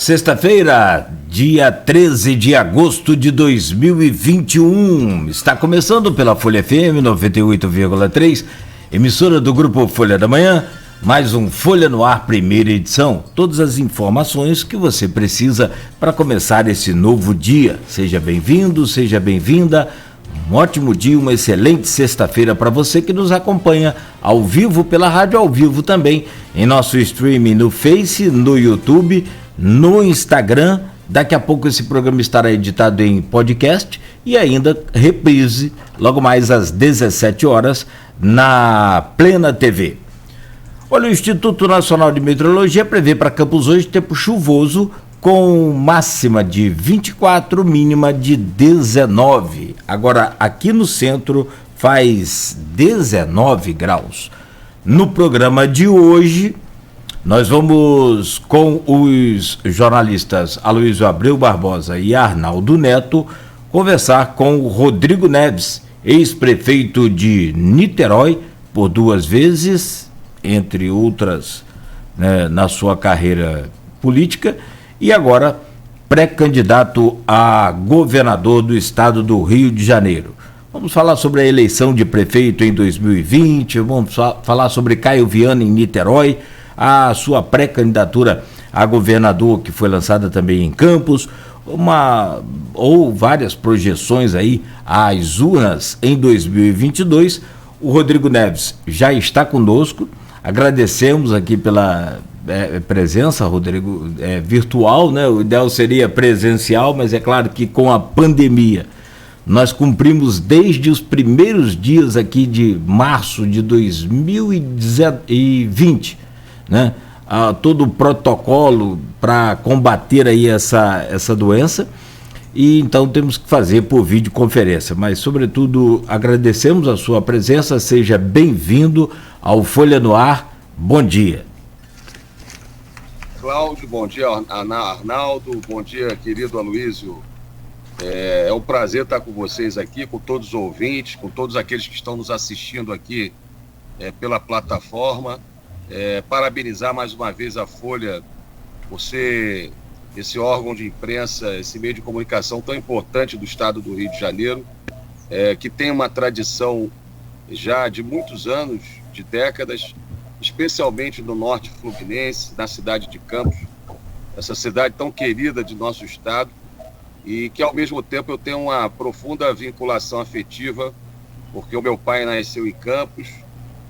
Sexta-feira, dia 13 de agosto de 2021. Está começando pela Folha FM 98,3, emissora do Grupo Folha da Manhã, mais um Folha no Ar, primeira edição. Todas as informações que você precisa para começar esse novo dia. Seja bem-vindo, seja bem-vinda. Um ótimo dia, uma excelente sexta-feira para você que nos acompanha ao vivo pela rádio, ao vivo também em nosso streaming no Face, no YouTube, no Instagram. Daqui a pouco esse programa estará editado em podcast e ainda reprise logo mais às 17 horas na Plena TV. Olha, o Instituto Nacional de Meteorologia prevê para Campos hoje tempo chuvoso com máxima de 24, mínima de 19. Agora, aqui no centro faz 19 graus. No programa de hoje, nós vamos com os jornalistas Aloysio Abreu Barbosa e Arnaldo Neto conversar com o Rodrigo Neves, ex-prefeito de Niterói, por 2 vezes, entre outras, né, na sua carreira política, e agora pré-candidato a governador do estado do Rio de Janeiro. Vamos falar sobre a eleição de prefeito em 2020, vamos falar sobre Caio Viana em Niterói, a sua pré-candidatura a governador que foi lançada também em Campos, ou várias projeções aí às urnas em 2022. O Rodrigo Neves já está conosco, agradecemos aqui pela presença, Rodrigo, virtual, né? O ideal seria presencial, mas é claro que com a pandemia nós cumprimos desde os primeiros dias aqui de março de 2020, né? Todo o protocolo para combater aí essa doença, e então temos que fazer por videoconferência, mas sobretudo agradecemos a sua presença. Seja bem-vindo ao Folha no Ar, bom dia. Cláudio, bom dia Arnaldo, bom dia querido Aloysio. É um prazer estar com vocês aqui, com todos os ouvintes, com todos aqueles que estão nos assistindo aqui pela plataforma. Parabenizar mais uma vez a Folha por ser esse órgão de imprensa, esse meio de comunicação tão importante do estado do Rio de Janeiro, que tem uma tradição já de muitos anos, de décadas, especialmente no norte fluminense, na cidade de Campos, essa cidade tão querida de nosso estado, e que ao mesmo tempo eu tenho uma profunda vinculação afetiva, porque o meu pai nasceu em Campos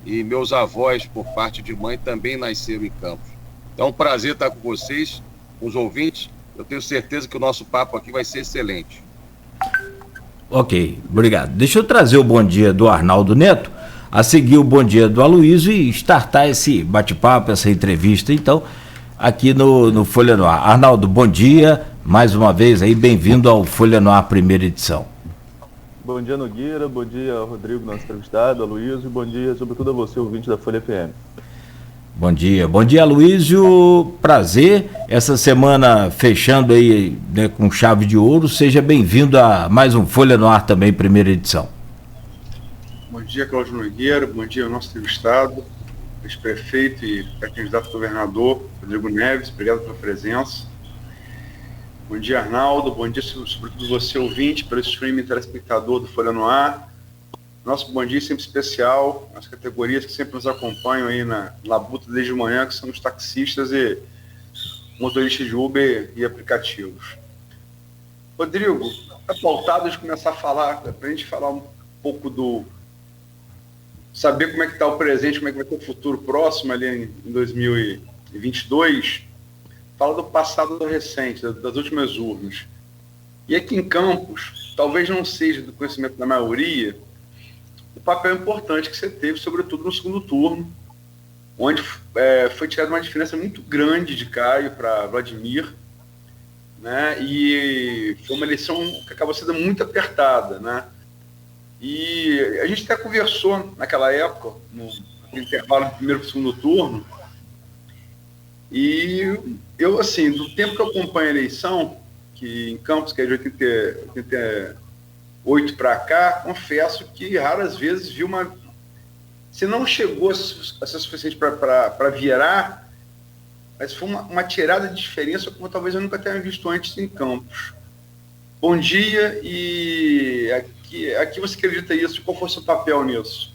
e meus avós, por parte de mãe, também nasceram em Campos. Então é um prazer estar com vocês, com os ouvintes. Eu tenho certeza que o nosso papo aqui vai ser excelente. Ok, obrigado. Deixa eu trazer o bom dia do Arnaldo Neto, a seguir o bom dia do Aloysio e startar esse bate-papo, essa entrevista, então, aqui no Folha no Ar. Arnaldo, bom dia, mais uma vez aí, bem-vindo ao Folha no Ar, primeira edição. Bom dia, Nogueira, bom dia, Rodrigo, nosso entrevistado, Aloysio, e bom dia, sobretudo, a você, ouvinte da Folha FM. Bom dia, Aloysio, prazer, essa semana fechando aí, né, com chave de ouro, seja bem-vindo a mais um Folha no Ar também, primeira edição. Bom dia, Cláudio Nogueira, bom dia ao nosso entrevistado, ex-prefeito e pré-candidato a governador, Rodrigo Neves, obrigado pela presença. Bom dia, Arnaldo, bom dia sobretudo você, ouvinte, pelo streaming telespectador do Folha no Ar. Nosso bom dia sempre especial, as categorias que sempre nos acompanham aí na labuta desde manhã, que são os taxistas e motoristas de Uber e aplicativos. Rodrigo, está pautado de começar a falar, para a gente falar um pouco saber como é que está o presente, como é que vai ter o futuro próximo ali em 2022, fala do passado recente, das últimas urnas. E aqui em Campos, talvez não seja do conhecimento da maioria, o papel importante que você teve, sobretudo no segundo turno, onde foi tirada uma diferença muito grande de Caio para Vladimir, né? E foi uma eleição que acabou sendo muito apertada, né? E a gente até conversou naquela época, no intervalo do primeiro para o segundo turno, e eu, assim, do tempo que eu acompanho a eleição, que em Campos, que é de 88 para cá, confesso que raras vezes vi se não chegou a ser suficiente para virar, mas foi uma tirada de diferença como talvez eu nunca tenha visto antes em Campos. Bom dia, e aqui você acredita isso? Qual foi o seu papel nisso?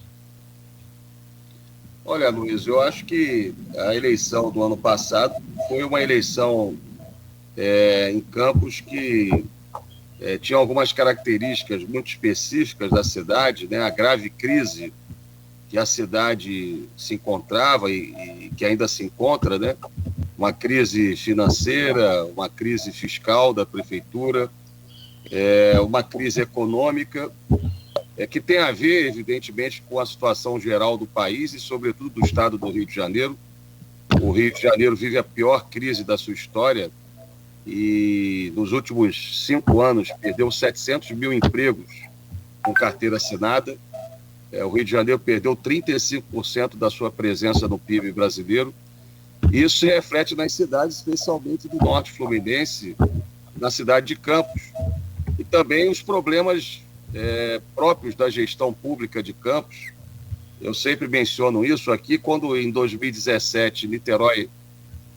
Olha, Luiz, eu acho que a eleição do ano passado foi uma eleição em Campos que tinha algumas características muito específicas da cidade, né? A grave crise que a cidade se encontrava e que ainda se encontra, né? Uma crise financeira, uma crise fiscal da prefeitura, uma crise econômica, que tem a ver, evidentemente, com a situação geral do país e, sobretudo, do estado do Rio de Janeiro. O Rio de Janeiro vive a pior crise da sua história e, nos últimos 5 anos, perdeu 700 mil empregos com carteira assinada. O Rio de Janeiro perdeu 35% da sua presença no PIB brasileiro. Isso se reflete nas cidades, especialmente do norte fluminense, na cidade de Campos. E também os problemas próprios da gestão pública de Campos. Eu sempre menciono isso aqui, quando em 2017 Niterói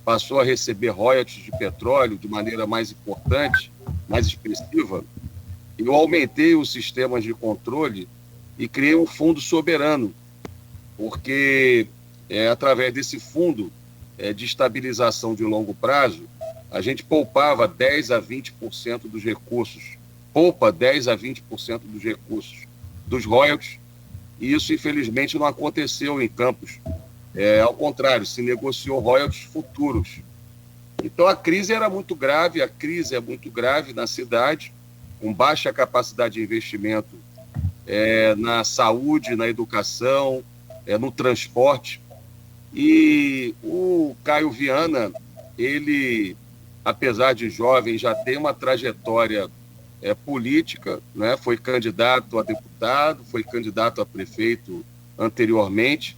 passou a receber royalties de petróleo de maneira mais importante, mais expressiva, eu aumentei os sistemas de controle e criei um fundo soberano, porque através desse fundo de estabilização de longo prazo, a gente poupava 10 a 20% dos recursos, poupa 10 a 20% dos recursos dos royalties, e isso, infelizmente, não aconteceu em Campos. Ao contrário, se negociou royalties futuros. Então, a crise era muito grave, a crise é muito grave na cidade, com baixa capacidade de investimento na saúde, na educação, no transporte. E o Caio Viana, ele, apesar de jovem, já tem uma trajetória política, né? Foi candidato a deputado, foi candidato a prefeito anteriormente,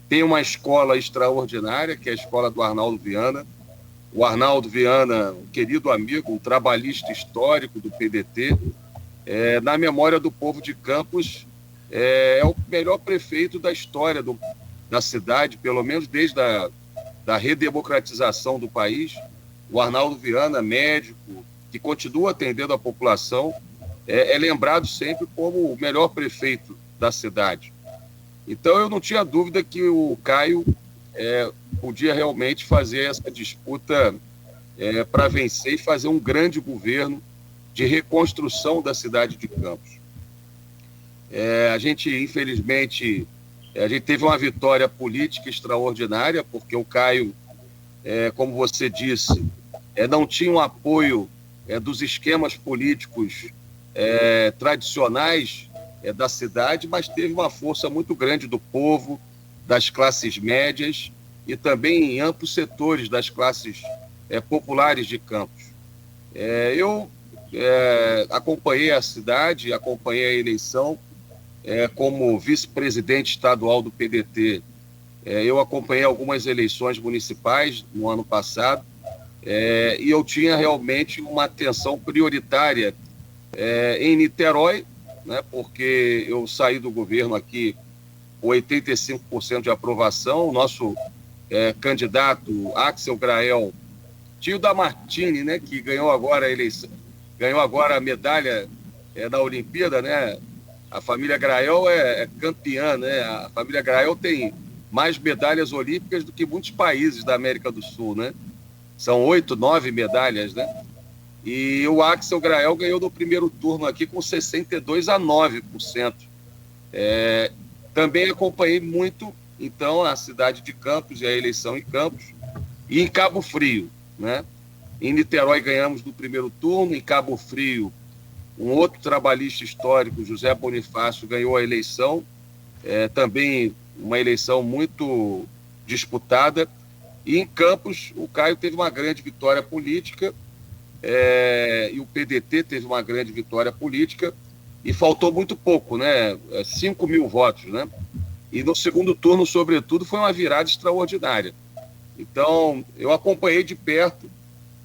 tem uma escola extraordinária, que é a escola do Arnaldo Viana. O Arnaldo Viana, um querido amigo, um trabalhista histórico do PDT, na memória do povo de Campos, é o melhor prefeito da história da cidade, pelo menos desde da redemocratização do país. O Arnaldo Viana, médico, que continua atendendo a população, é lembrado sempre como o melhor prefeito da cidade. Então, eu não tinha dúvida que o Caio podia realmente fazer essa disputa para vencer e fazer um grande governo de reconstrução da cidade de Campos. A gente, infelizmente, a gente teve uma vitória política extraordinária, porque o Caio, como você disse, não tinha um apoio dos esquemas políticos tradicionais da cidade, mas teve uma força muito grande do povo, das classes médias e também em amplos setores das classes populares de Campos. Eu acompanhei a cidade, acompanhei a eleição como vice-presidente estadual do PDT. Eu acompanhei algumas eleições municipais no ano passado, e eu tinha realmente uma atenção prioritária em Niterói, né, porque eu saí do governo aqui com 85% de aprovação. O nosso candidato, Axel Grael, tio da Martini, né, que ganhou agora a eleição, ganhou agora a medalha da Olimpíada, né? A família Grael é campeã, né? A família Grael tem mais medalhas olímpicas do que muitos países da América do Sul, né? São 8, 9 medalhas, né? E o Axel Grael ganhou no primeiro turno aqui com 62 a 9%. Também acompanhei muito, então, a cidade de Campos e a eleição em Campos e em Cabo Frio, né? Em Niterói ganhamos no primeiro turno, em Cabo Frio um outro trabalhista histórico, José Bonifácio, ganhou a eleição, também uma eleição muito disputada. E em Campos, o Caio teve uma grande vitória política, e o PDT teve uma grande vitória política, e faltou muito pouco, né? 5 mil votos, né? E no segundo turno, sobretudo, foi uma virada extraordinária. Então, eu acompanhei de perto,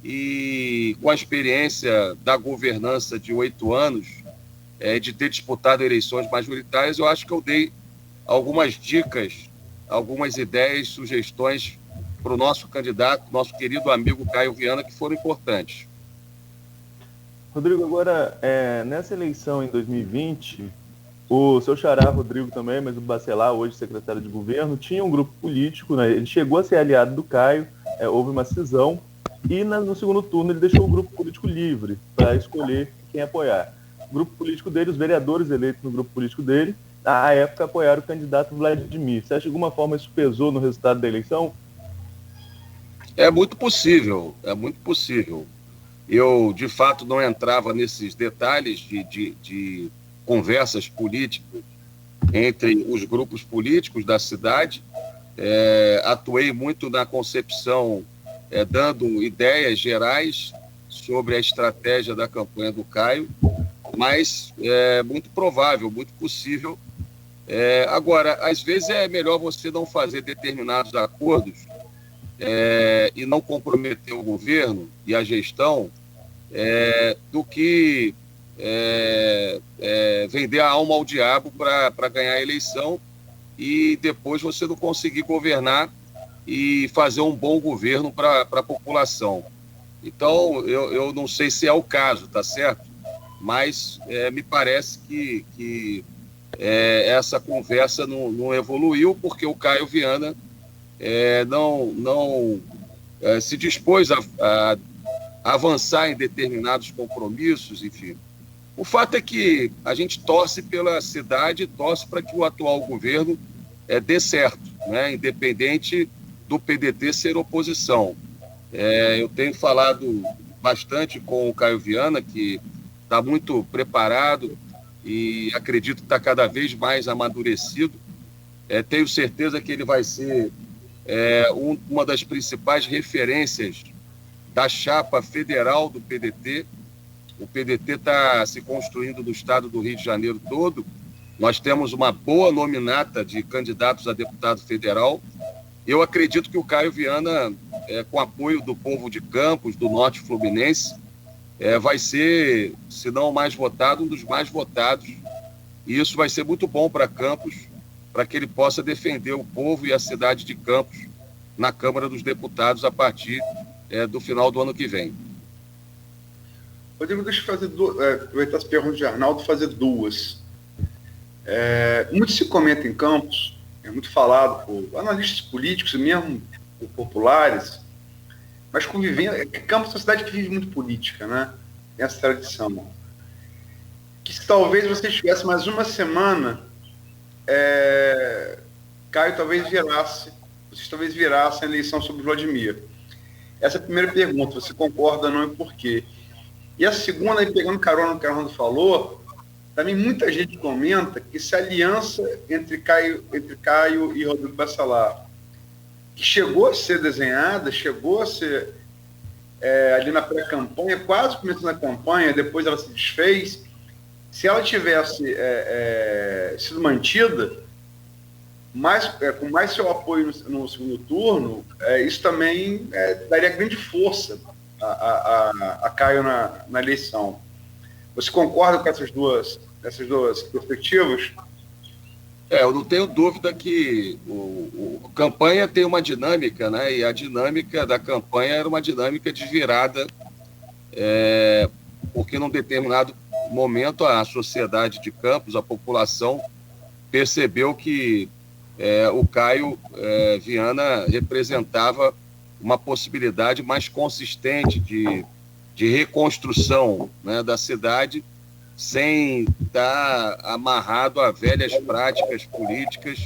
e com a experiência da governança de 8 anos, de ter disputado eleições majoritárias, eu acho que eu dei algumas dicas, algumas ideias, sugestões para o nosso candidato, nosso querido amigo Caio Viana, que foram importantes. Rodrigo, agora, nessa eleição em 2020, o seu xará, Rodrigo também, mas o Bacelar, hoje secretário de governo, tinha um grupo político, né? Ele chegou a ser aliado do Caio, houve uma cisão, e no segundo turno ele deixou o grupo político livre para escolher quem apoiar. O grupo político dele, os vereadores eleitos no grupo político dele, à época apoiaram o candidato Vladimir. Você acha que de alguma forma isso pesou no resultado da eleição? É muito possível, é muito possível. Eu, de fato, não entrava nesses detalhes de conversas políticas entre os grupos políticos da cidade. Atuei muito na concepção, dando ideias gerais sobre a estratégia da campanha do Caio, mas é muito provável, muito possível. Agora, às vezes é melhor você não fazer determinados acordos e não comprometer o governo e a gestão do que vender a alma ao diabo para ganhar a eleição e depois você não conseguir governar e fazer um bom governo para a população. Então, eu não sei se é o caso, tá certo? Mas me parece que essa conversa não evoluiu porque o Caio Viana não se dispôs a avançar em determinados compromissos, enfim. O fato é que a gente torce pela cidade, torce para que o atual governo dê certo, né? Independente do PDT ser oposição. Eu tenho falado bastante com o Caio Viana, que está muito preparado e acredito que está cada vez mais amadurecido. Tenho certeza que ele vai ser uma das principais referências da chapa federal do PDT. O PDT está se construindo no estado do Rio de Janeiro todo. Nós temos uma boa nominata de candidatos a deputado federal. Eu acredito que o Caio Viana, com apoio do povo de Campos, do Norte Fluminense, vai ser, se não o mais votado, um dos mais votados. E isso vai ser muito bom para Campos, para que ele possa defender o povo e a cidade de Campos na Câmara dos Deputados a partir do final do ano que vem. Rodrigo, deixa eu fazer aproveitar as perguntas de Arnaldo e fazer duas. Muito se comenta em Campos, é muito falado por analistas políticos e mesmo por populares, mas Campos é uma cidade que vive muito política, né? Tem essa tradição. Que se talvez você tivesse mais uma semana, Caio talvez vocês talvez virassem a eleição sobre Vladimir. Essa é a primeira pergunta, você concorda ou não e por quê? E a segunda, aí pegando carona no que o Arnaldo falou, também muita gente comenta que essa aliança entre Caio e Rodrigo Bacelar, que chegou a ser desenhada, chegou a ser ali na pré-campanha, quase começando a campanha, depois ela se desfez, se ela tivesse sido mantida, com mais seu apoio no segundo turno, isso também daria grande força a Caio na eleição. Você concorda com essas duas perspectivas? Eu não tenho dúvida que a campanha tem uma dinâmica, né? E a dinâmica da campanha era uma dinâmica de virada, porque num determinado momento a sociedade de Campos, a população, percebeu que o Caio Viana representava uma possibilidade mais consistente de reconstrução, né, da cidade, sem estar amarrado a velhas práticas políticas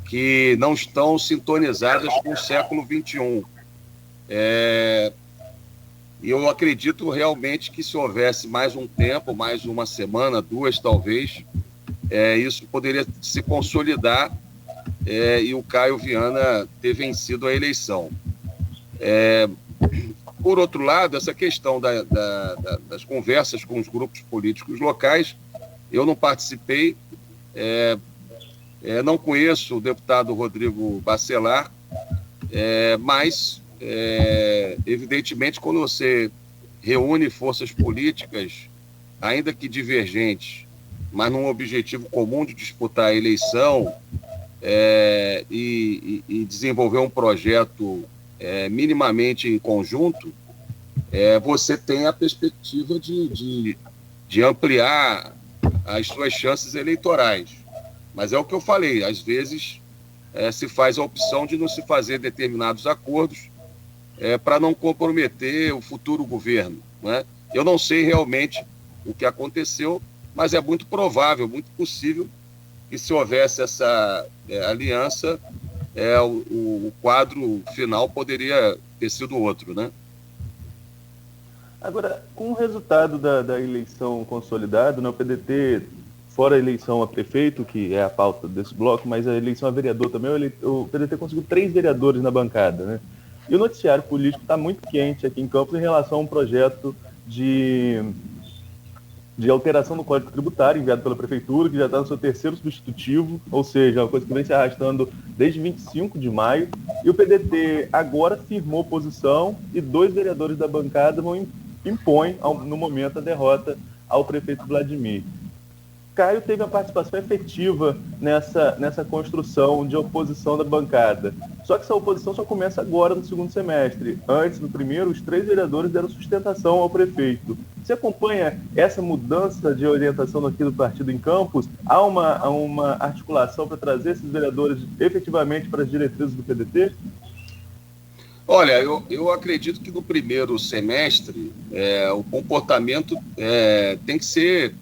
que não estão sintonizadas com o século XXI. E eu acredito realmente que se houvesse mais um tempo, mais uma semana, duas talvez, isso poderia se consolidar e o Caio Viana ter vencido a eleição. Por outro lado, essa questão das conversas com os grupos políticos locais, eu não participei, não conheço o deputado Rodrigo Bacelar, mas, evidentemente, quando você reúne forças políticas, ainda que divergentes, mas num objetivo comum de disputar a eleição e desenvolver um projeto minimamente em conjunto, você tem a perspectiva de ampliar as suas chances eleitorais. Mas é o que eu falei, às vezes se faz a opção de não se fazer determinados acordos para não comprometer o futuro governo, né? Eu não sei realmente o que aconteceu, mas é muito provável, muito possível que, se houvesse essa aliança, o quadro final poderia ter sido outro, né? Agora, com o resultado da eleição consolidado, né, o PDT, fora a eleição a prefeito, que é a pauta desse bloco, mas a eleição a vereador também, o PDT conseguiu 3 vereadores na bancada, né? E o noticiário político está muito quente aqui em Campos em relação a um projeto de alteração no Código Tributário enviado pela Prefeitura, que já está no seu 3º substitutivo, ou seja, uma coisa que vem se arrastando desde 25 de maio. E o PDT agora firmou posição e 2 vereadores da bancada impõem, no momento, a derrota ao prefeito Vladimir. Caio teve uma participação efetiva nessa construção de oposição da bancada. Só que essa oposição só começa agora no 2º semestre. Antes, no primeiro, os 3 vereadores deram sustentação ao prefeito. Você acompanha essa mudança de orientação aqui do partido em Campos? Há uma articulação para trazer esses vereadores efetivamente para as diretrizes do PDT? Olha, eu acredito que no primeiro semestre o comportamento tem que ser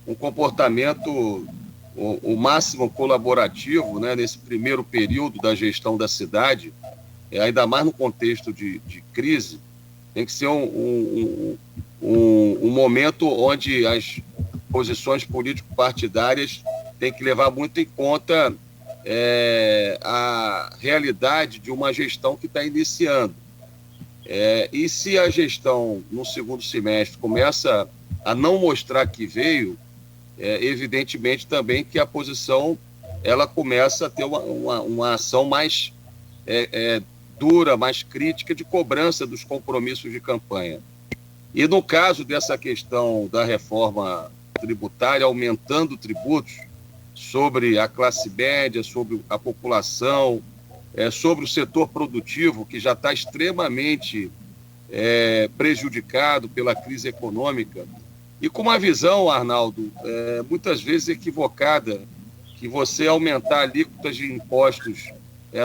um comportamento o máximo colaborativo, né, nesse primeiro período da gestão da cidade, ainda mais no contexto de crise. Tem que ser um momento onde as posições político-partidárias têm que levar muito em conta a realidade de uma gestão que está iniciando. E se a gestão, no segundo semestre, começa a não mostrar que veio, evidentemente também que a posição ela começa a ter uma ação mais dura, mais crítica de cobrança dos compromissos de campanha. E no caso dessa questão da reforma tributária, aumentando tributos sobre a classe média, sobre a população, sobre o setor produtivo, que já está extremamente prejudicado pela crise econômica, e com uma visão, Arnaldo, muitas vezes equivocada, que você aumentar alíquotas de impostos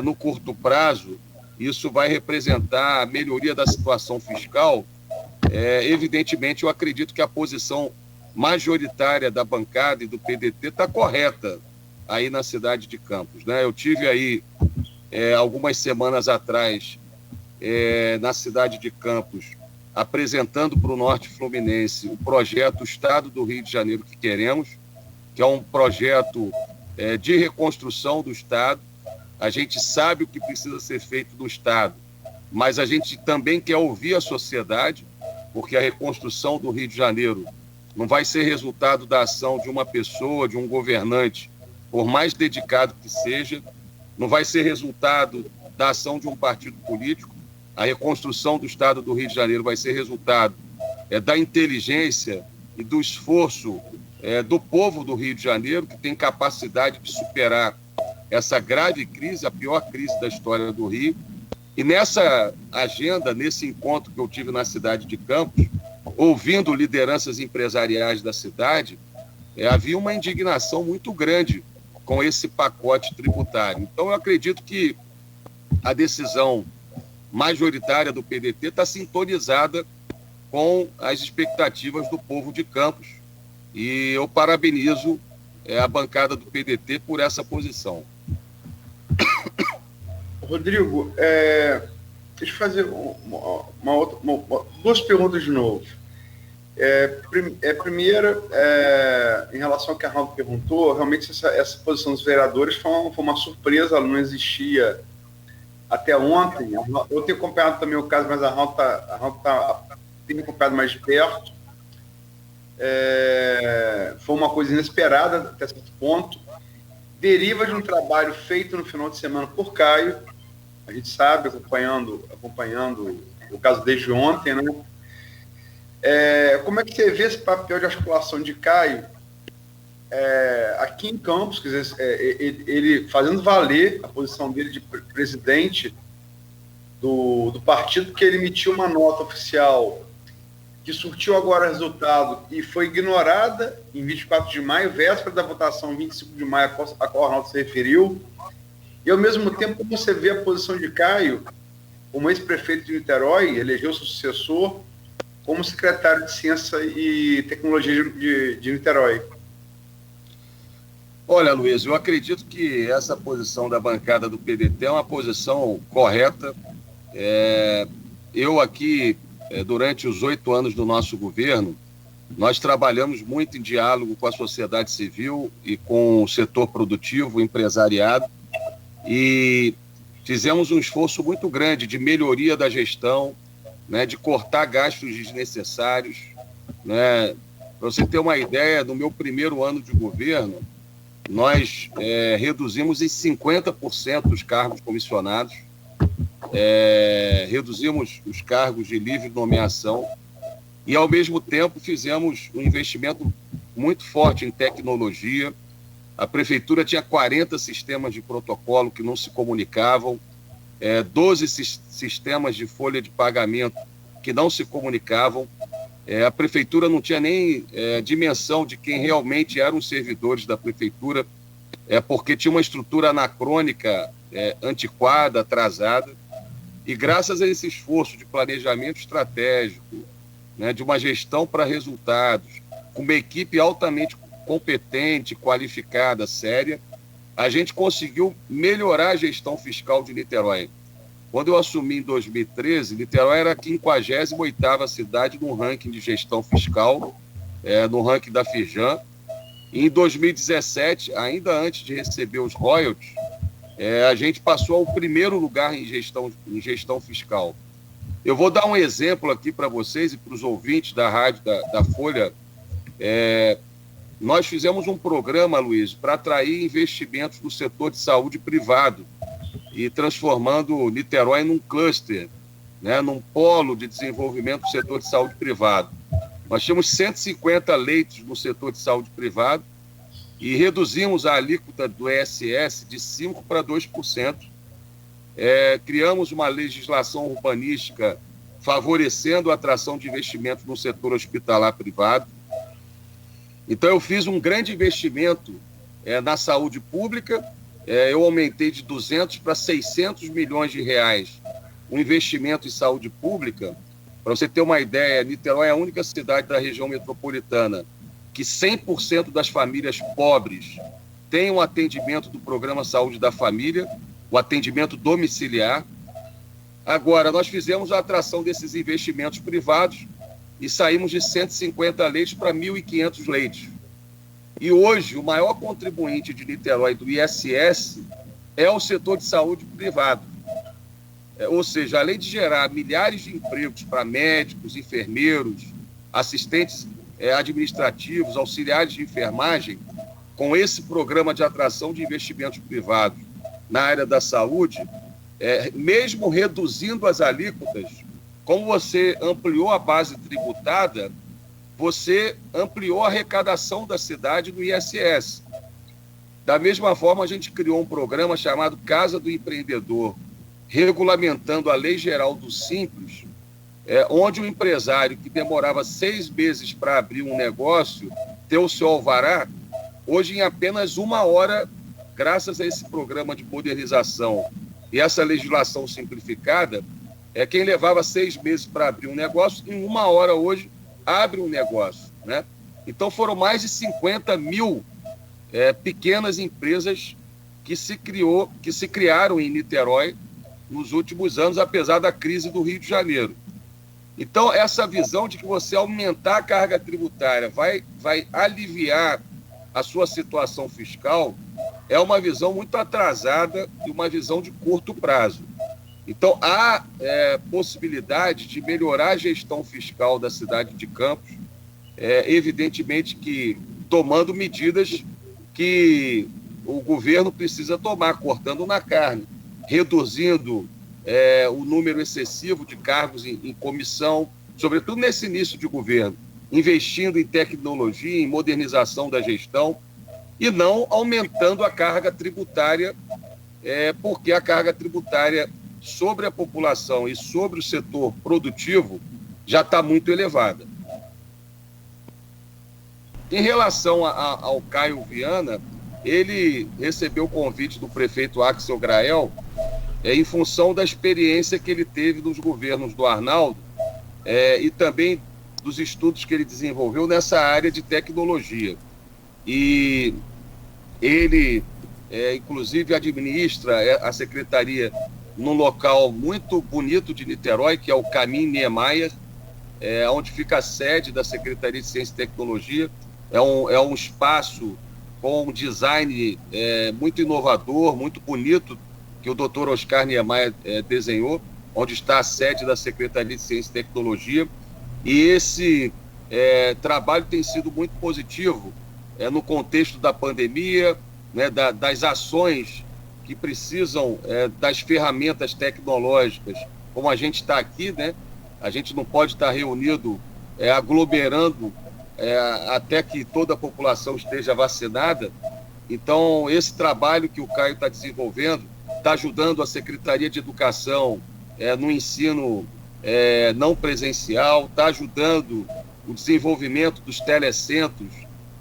no curto prazo, isso vai representar a melhoria da situação fiscal. Evidentemente, eu acredito que a posição majoritária da bancada e do PDT está correta aí na cidade de Campos, né? Eu tive aí, algumas semanas atrás, na cidade de Campos, apresentando para o Norte Fluminense o projeto Estado do Rio de Janeiro que queremos, que é um projeto de reconstrução do Estado. A gente sabe o que precisa ser feito no Estado, mas a gente também quer ouvir a sociedade, porque a reconstrução do Rio de Janeiro não vai ser resultado da ação de uma pessoa, de um governante, por mais dedicado que seja, não vai ser resultado da ação de um partido político. A reconstrução do Estado do Rio de Janeiro vai ser resultado da inteligência e do esforço do povo do Rio de Janeiro, que tem capacidade de superar essa grave crise, a pior crise da história do Rio. E nessa agenda, nesse encontro que eu tive na cidade de Campos, ouvindo lideranças empresariais da cidade, havia uma indignação muito grande com esse pacote tributário. Então, eu acredito que a decisão majoritária do PDT está sintonizada com as expectativas do povo de Campos. E eu parabenizo a bancada do PDT por essa posição. Rodrigo, deixa eu fazer duas perguntas de novo. Primeira, em relação ao que a Arnaldo perguntou, realmente essa posição dos vereadores foi uma surpresa, ela não existia até ontem. Eu tenho acompanhado também o caso, mas a Arnaldo tem acompanhado mais de perto. Foi uma coisa inesperada até certo ponto. Deriva de um trabalho feito no final de semana por Caio. A gente sabe, acompanhando o caso desde ontem, né? Como é que você vê esse papel de articulação de Caio aqui em Campos, quer dizer, ele fazendo valer a posição dele de presidente do partido, que ele emitiu uma nota oficial que surtiu agora resultado e foi ignorada em 24 de maio, véspera da votação 25 de maio, a qual o Arnaldo se referiu. E, ao mesmo tempo, você vê a posição de Caio, como ex-prefeito de Niterói, elegeu seu sucessor como secretário de Ciência e Tecnologia de Niterói. Olha, Luiz, eu acredito que essa posição da bancada do PDT é uma posição correta. Eu aqui, durante os 8 anos do nosso governo, nós trabalhamos muito em diálogo com a sociedade civil e com o setor produtivo, o empresariado, e fizemos um esforço muito grande de melhoria da gestão, né, de cortar gastos desnecessários. Né? Para você ter uma ideia, no meu primeiro ano de governo, nós reduzimos em 50% os cargos comissionados, reduzimos os cargos de livre nomeação e, ao mesmo tempo, fizemos um investimento muito forte em tecnologia. A prefeitura tinha 40 sistemas de protocolo que não se comunicavam, 12 sistemas de folha de pagamento que não se comunicavam. A prefeitura não tinha nem dimensão de quem realmente eram os servidores da prefeitura, porque tinha uma estrutura anacrônica, antiquada, atrasada. E graças a esse esforço de planejamento estratégico, né, de uma gestão para resultados, com uma equipe altamente competente, qualificada, séria, a gente conseguiu melhorar a gestão fiscal de Niterói. Quando eu assumi em 2013, Niterói era a 58ª cidade no ranking de gestão fiscal, no ranking da Firjan. Em 2017, ainda antes de receber os royalties, a gente passou ao primeiro lugar em gestão fiscal. Eu vou dar um exemplo aqui para vocês e para os ouvintes da rádio da Folha. Nós fizemos um programa, Luiz, para atrair investimentos do setor de saúde privado e transformando Niterói num cluster, né, num polo de desenvolvimento do setor de saúde privado. Nós tínhamos 150 leitos no setor de saúde privado e reduzimos a alíquota do ISS de 5% para 2%. Criamos uma legislação urbanística favorecendo a atração de investimentos no setor hospitalar privado. Então, eu fiz um grande investimento na saúde pública. Eu aumentei de 200 para 600 milhões de reais o investimento em saúde pública. Para você ter uma ideia, Niterói é a única cidade da região metropolitana que 100% das famílias pobres têm um atendimento do Programa Saúde da Família, o atendimento domiciliar. Agora, nós fizemos a atração desses investimentos privados e saímos de 150 leitos para 1.500 leitos. E hoje, o maior contribuinte de Niterói do ISS é o setor de saúde privado. Ou seja, além de gerar milhares de empregos para médicos, enfermeiros, assistentes administrativos, auxiliares de enfermagem, com esse programa de atração de investimentos privados na área da saúde, mesmo reduzindo as alíquotas, como você ampliou a base tributada, você ampliou a arrecadação da cidade no ISS. Da mesma forma, a gente criou um programa chamado Casa do Empreendedor, regulamentando a Lei Geral do Simples, onde o empresário que demorava 6 meses para abrir um negócio, ter o seu alvará, hoje em apenas 1 hora, graças a esse programa de modernização e essa legislação simplificada, quem levava 6 meses para abrir um negócio, em 1 hora hoje, abre um negócio, né? Então foram mais de 50 mil pequenas empresas que se criaram em Niterói nos últimos anos, apesar da crise do Rio de Janeiro. Então, essa visão de que você aumentar a carga tributária vai aliviar a sua situação fiscal é uma visão muito atrasada e uma visão de curto prazo. Então, há possibilidade de melhorar a gestão fiscal da cidade de Campos, evidentemente que tomando medidas que o governo precisa tomar, cortando na carne, reduzindo o número excessivo de cargos em comissão, sobretudo nesse início de governo, investindo em tecnologia, em modernização da gestão e não aumentando a carga tributária, porque a carga tributária sobre a população e sobre o setor produtivo já está muito elevada. Em relação ao Caio Viana, ele recebeu o convite do prefeito Axel Grael em função da experiência que ele teve nos governos do Arnaldo e também dos estudos que ele desenvolveu nessa área de tecnologia. E ele, inclusive, administra a secretaria num local muito bonito de Niterói, que é o Caminho Niemeyer, onde fica a sede da Secretaria de Ciência e Tecnologia. É um espaço com um design muito inovador, muito bonito, que o Dr. Oscar Niemeyer desenhou, onde está a sede da Secretaria de Ciência e Tecnologia. E esse trabalho tem sido muito positivo no contexto da pandemia, né, das ações que precisam das ferramentas tecnológicas, como a gente está aqui, né? A gente não pode estar reunido, aglomerando até que toda a população esteja vacinada. Então, esse trabalho que o Caio está desenvolvendo está ajudando a Secretaria de Educação no ensino não presencial, está ajudando o desenvolvimento dos telecentros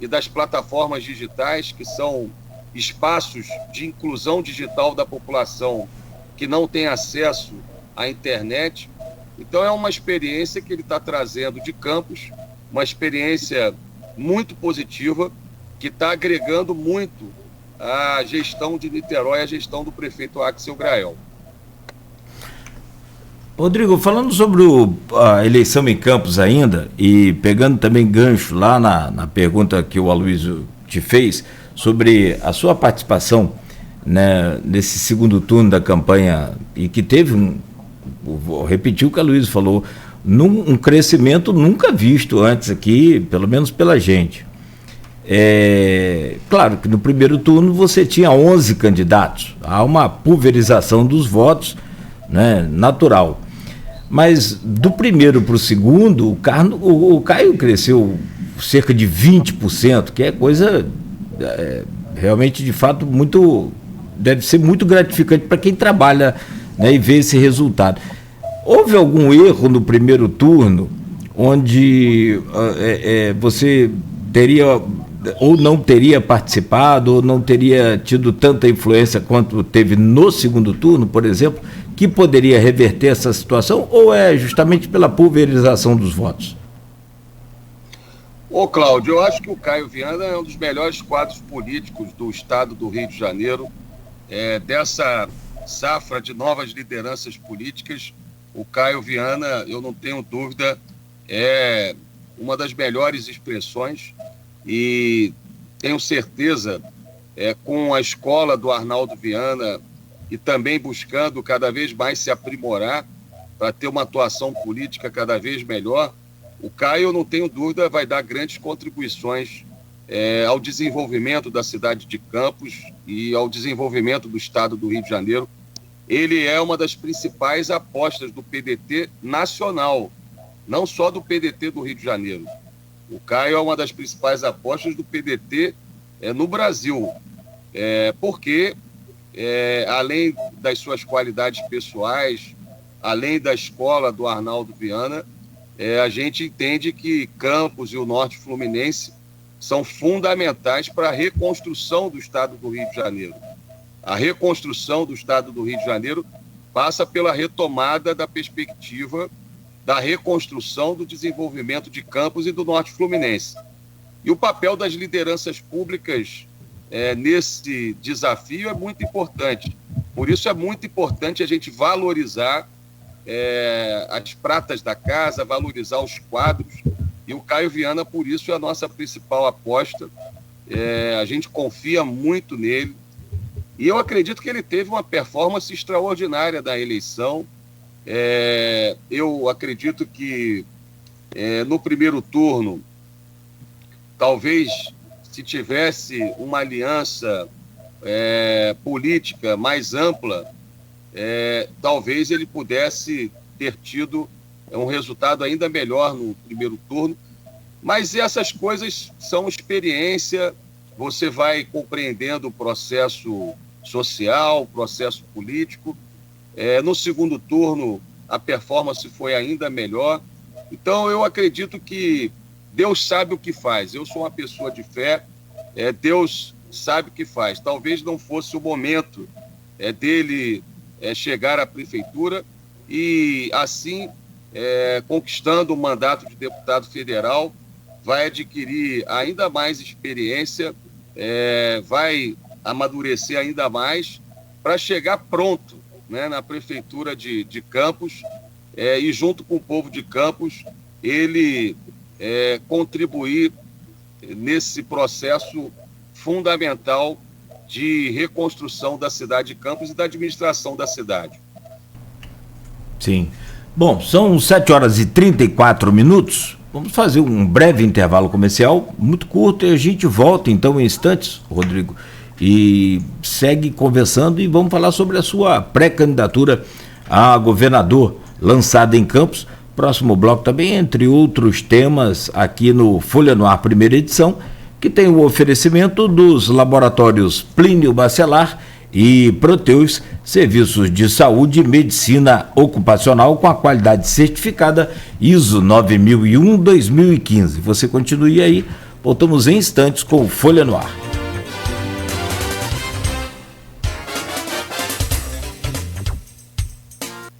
e das plataformas digitais, que são espaços de inclusão digital da população que não tem acesso à internet. Então, é uma experiência que ele está trazendo de Campos, uma experiência muito positiva, que está agregando muito à gestão de Niterói, à gestão do prefeito Axel Grael. Rodrigo, falando sobre a eleição em Campos ainda, e pegando também gancho lá na pergunta que o Aloysio te fez, sobre a sua participação, né, nesse segundo turno da campanha, e que teve vou repetir o que a Aloysio falou, um crescimento nunca visto antes aqui, pelo menos pela gente. Claro que no primeiro turno você tinha 11 candidatos, há uma pulverização dos votos, né, natural. Mas do primeiro para o segundo, o Caio cresceu cerca de 20%, que é coisa realmente, de fato, deve ser muito gratificante para quem trabalha, né, e vê esse resultado. Houve algum erro no primeiro turno onde você teria ou não teria participado ou não teria tido tanta influência quanto teve no segundo turno, por exemplo, que poderia reverter essa situação, ou é justamente pela pulverização dos votos? Ô, Cláudio, eu acho que o Caio Viana é um dos melhores quadros políticos do estado do Rio de Janeiro, dessa safra de novas lideranças políticas. O Caio Viana, eu não tenho dúvida, é uma das melhores expressões, e tenho certeza, com a escola do Arnaldo Viana e também buscando cada vez mais se aprimorar para ter uma atuação política cada vez melhor, o Caio, eu não tenho dúvida, vai dar grandes contribuições ao desenvolvimento da cidade de Campos e ao desenvolvimento do estado do Rio de Janeiro. Ele é uma das principais apostas do PDT nacional, não só do PDT do Rio de Janeiro. O Caio é uma das principais apostas do PDT no Brasil, porque, além das suas qualidades pessoais, além da escola do Arnaldo Viana, a gente entende que Campos e o Norte Fluminense são fundamentais para a reconstrução do estado do Rio de Janeiro. A reconstrução do estado do Rio de Janeiro passa pela retomada da perspectiva da reconstrução do desenvolvimento de Campos e do Norte Fluminense. E o papel das lideranças públicas nesse desafio é muito importante. Por isso é muito importante a gente valorizar as pratas da casa, valorizar os quadros, e o Caio Viana, por isso, é a nossa principal aposta. A gente confia muito nele, e eu acredito que ele teve uma performance extraordinária na eleição. Eu acredito que no primeiro turno, talvez, se tivesse uma aliança política mais ampla, talvez ele pudesse ter tido um resultado ainda melhor no primeiro turno. Mas essas coisas são experiência, você vai compreendendo o processo social, o processo político, No segundo turno, a performance foi ainda melhor. Então, eu acredito que Deus sabe o que faz. Eu sou uma pessoa de fé, Deus sabe o que faz. Talvez não fosse o momento dele chegar à prefeitura e, assim, conquistando o mandato de deputado federal, vai adquirir ainda mais experiência, vai amadurecer ainda mais para chegar pronto, né, na prefeitura de Campos, e junto com o povo de Campos, ele contribuir nesse processo fundamental de reconstrução da cidade de Campos e da administração da cidade. Sim. Bom, são 7h34. Vamos fazer um breve intervalo comercial, muito curto, e a gente volta então em instantes, Rodrigo, e segue conversando e vamos falar sobre a sua pré-candidatura a governador lançada em Campos. Próximo bloco também, entre outros temas, aqui no Folha no Ar, primeira edição, que tem o oferecimento dos laboratórios Plínio Bacelar e Proteus, serviços de saúde e medicina ocupacional com a qualidade certificada ISO 9001-2015. Você continue aí, voltamos em instantes com o Folha no Ar.